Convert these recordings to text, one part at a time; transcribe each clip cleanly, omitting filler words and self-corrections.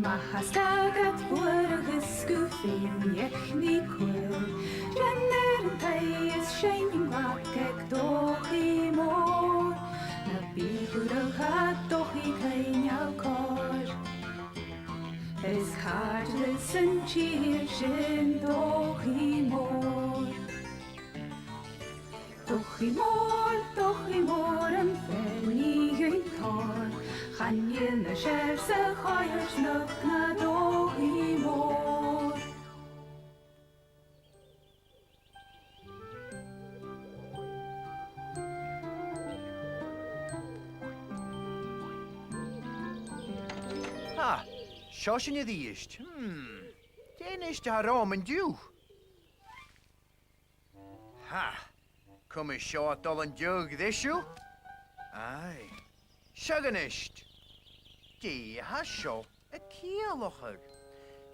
Mahastagad bwrgys gwfyn iechni cwyl Drenner yn teis shining gwaceg Dochaidh Mòr Na bihwr o chad Dochaidh Cainial cor Ys hardlys yn cheer sin Dochaidh Mòr Dochaidh Mòr yn fenni yw'n tor Chanil na sher sa choir snug na Dochaidh Mòr Ha, Shoshin y ddist. Dyn is da rom yn diw. Ha, cwm y sio dol yn diwg ddisiw? Ai, siaganist. Di ha sio y cialochag.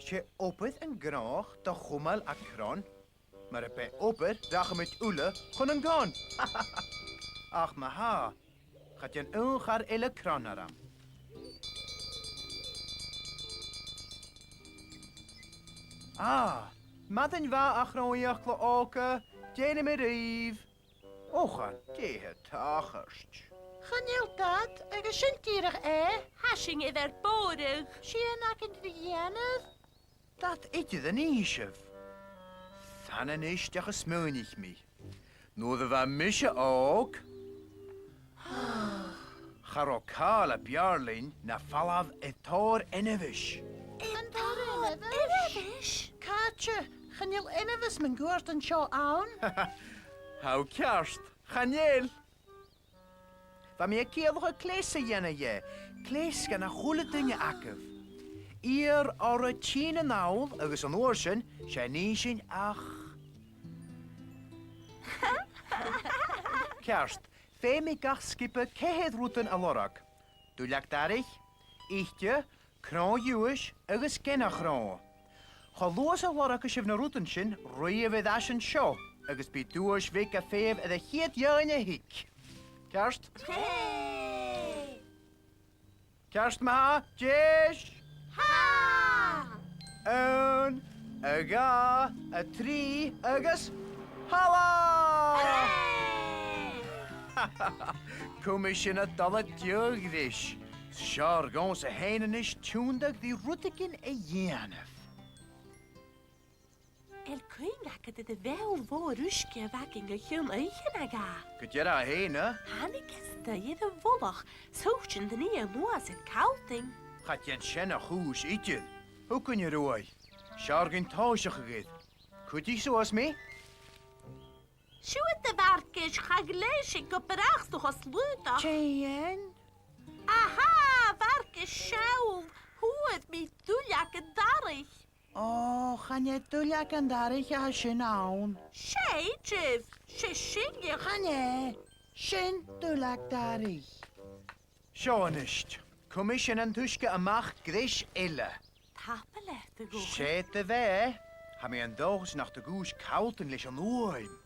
Se opyd yn gnoch da chwmal a cron. Mae'r be opyd dach am het ule chwn yn gon. Ach ma ha, chad yn ych ar ele cron aram. Madden va achroiach lo oke, dene me rief. Ocha, dehe tachast. Chanil dad, ag y syntierig Hashing i ver borig. Sien ac yn ddienedd. Dat etje de niesjev. Thanen is de gesmeunig me. Noorde va misje ook. Charokale bjarlin na falav etor enevish. En Enevish? Kaatje, chanil Enevish mijn goort en sio aan. Hou kerst, Chanel. Va me keelge klesse jenne je. Kleske na goede dingen akkev. Eer orre tjene naul, agus an oorsen, shanishin ach. Kerst, fe me gach skippe kehed routen alorak. Dochaidh Ichtje, Kran Jewish, agus kenna Kran. Chaloos a lorak a shivna routen shin, roie with ashen show, agus be duos vik a fev a the heet jane hik. Kerst? Hey! Kerst ma, jesh! Ha! Een, a ga, a tree, agus, hala! Hey! Commission a dollar djurgdish. Sjár gons a heinish túndag di rutikin a Iainf. El kuinlaka de vel vor uske vaking a hjum eichenaga. Kutjera heine? Hannikesta je de volach, sochen de Ionmhais in Kauting. Gaat jen shenna hoes itje. Hoe kun je rooi? Sjár gin tausje gegit. Kut je zoals me? Sjoet de varkish chagleshik op rechts als luta. Tjeien? Aha, varkish Ceòl. Hoe het me Dochaidh. Gaan je Dochaidh en Darren a sien aan? Shejiv, sheshinge. Gaan je? Sien Dochaidh. Sjónisht. Commission an tuske amach grish ille. Tapele te go. Shete we. Ha me an dogs nach de goes kouten lich an oorheim.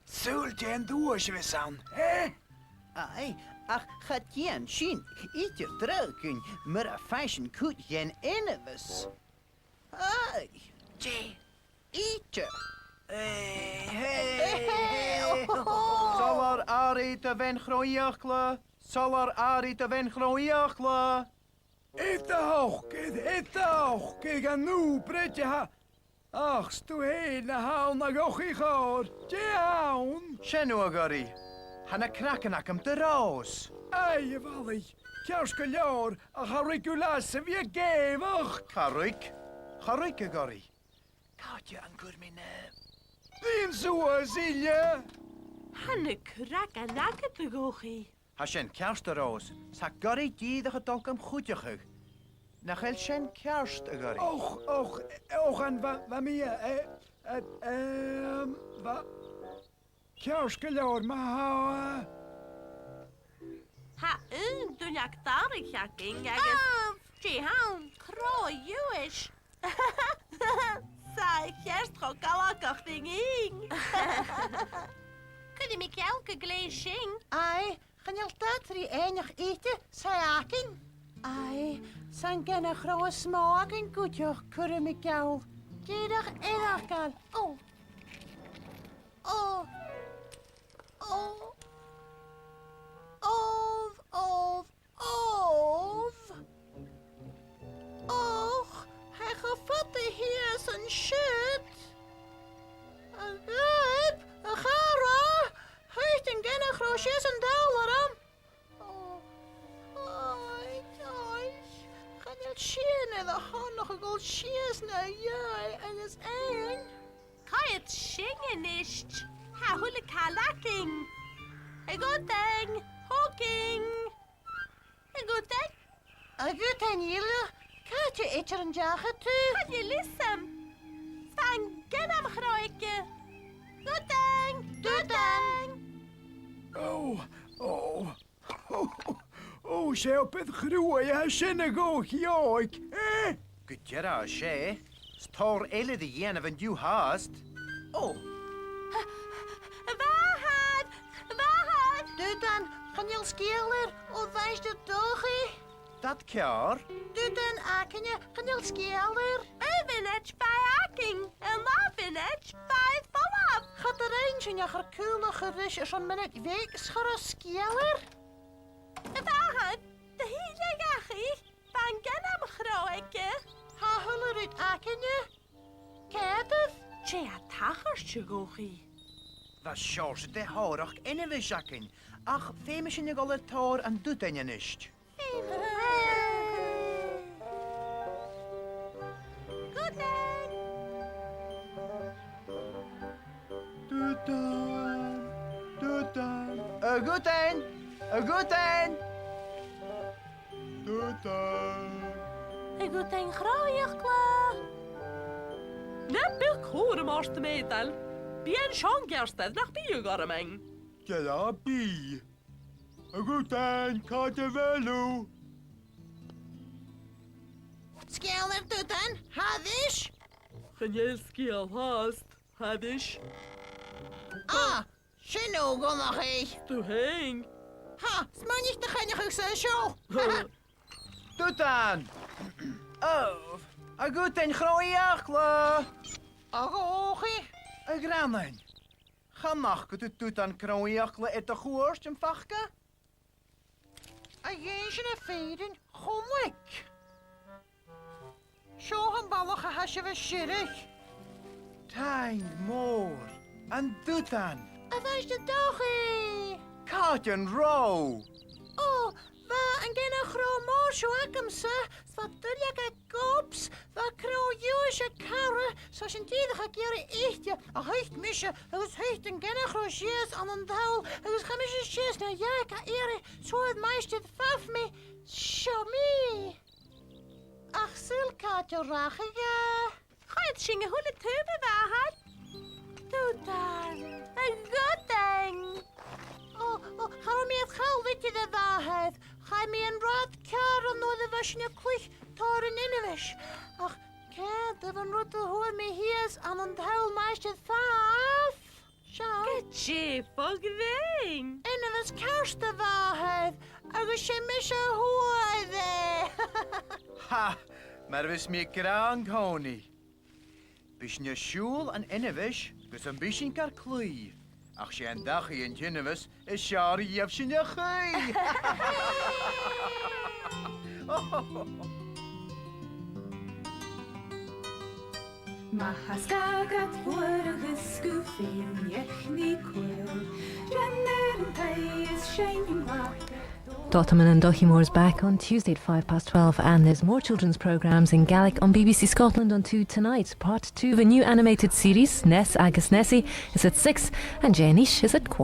Zult je en doos we san, hè? Ai, ach, gaat jen zien, ietsje drukken, maar een fashion kut jen Enevish. Ai, tje, ietsje. Hey. Zal Ari te wen groeijachle? Zal Ari te wen groeijachle? Kijk aan nu, pretje ha. Ach, stu hele haal na gochie gaar. Tjehaun. Shenu agari. Hanna krakenak hem te roos. Ei, walli. Kjarske jaar, a harikulasse wie gevig. Karik agari. Kaatje aan kurmine. Dien zoa zilje. Hanne kraka nakke te gochi. Hashen kerst roos. Sa gari die de gedolk hem goedjegig. Nachel shen kerst agari. Och, en wat meer, wat? Kjarske jaar, maar ha. Ha Dochaidh jaking agus. Jehan, kro Jewish. Sai kerst go galakach ding ing. Cúile mi ceall go gléis sin. Ai, channeal datri einach ite, Sayakin. Ai, san genna chroa smagen gudioch cwrw mi gael. Gydach edach gael. Oh. Oh. Oh. Of. Och, hij gevat de heers en shit. Een rijp, een gara. Hij ten genne grootjes en $1. Ai. Gaan je zien en dan gaan nog een gold shears naar jij en is één. Caiad singe nicht. Ha hula calaking. A good thing. Hawking. A good thing. A goed en jullie, gaat je eter een jagen toe? Can you listen? Van genam chroike. Good thing. Good thing. Oh, ze op het groeien, ja, synagoog, joik. Gudjera sé, Tòir eile de dhéanamh an dú háast. Oh, Wahad. Doe dan, gaan jullie skieler of wijs de dochie? dat cear. Doe dan, akenje, gaan jullie skieler? Vintage by hacking. And la vintage by follow. Gaat er eentje in je gerkulen geris is een minuut week schorre skieler? Wahad. De hele jachi. Van genam chroike. Ha huller uit akenje? Kedef? Tja, tachertje gochie. Was sjálfs de hárach inne seakin. Ach, féime sin go le Tòir an dútaine nicht. Good thing. A gútain! A gútain! A good thing chroiach gla. Net bil chórum as de metal. Bien Sean gerstad nach bio garmeng. Gela bí. A gútain, Couvela. Skieler doe dan, hadish? Genjelski al haast. Hadish. Ah, shino go nog eens. Tu heng. Ha, smanjig de gennig zijn show. Dútan! Oh, a gútain chroiach le. Ogie. A granin. Chanach go dútan chroiach le et a chóirst an fachca? A jeesje en feeden, gomwik. Show hem ballige hasje we shirrig. Dochaidh Mòr an dútan. A wijs de dochie. Cáideann ró. Oh, va en gena gro moor zo akkem se. Wat dulje kops. Va kro juisje karre. Zoals een tiedige kere echtje. A hecht misje. Het hecht en gena gro sheers aan een daal. Het gemisje sheers naar jaka ere. Zo het meisje faf me. Show me. Ach, zulkaatje rachige. Ga het zingen hula tube wahad. Doe dan. A good thing. Ga me het gauw weet je de waarheid. Ga me een raad karen door de wasje kluch toren innewisch. Ach, kijk, de van rotte hoor me hier is aan een huil meisje faf. Zo. Getje, volgwing. En er was kerst de waarheid. Agus je misje hoorde. Ha, maar wis mi graan cóni. Bis ne siúl an innevis, gus an bishin kar clúi. Ach sé an dachi an tinnevis is seári jef sin a chui. Mahasgagat vorige skufin jechni quil. Jenner and Tay is shining water. Dochaidh and Dochaidh Mòr is back on Tuesday at 12:05, and there's more children's programmes in Gaelic on BBC Scotland on 2 tonight. Part 2 of a new animated series, Ness Agus Nessie, is at 6 and Janish is at 4.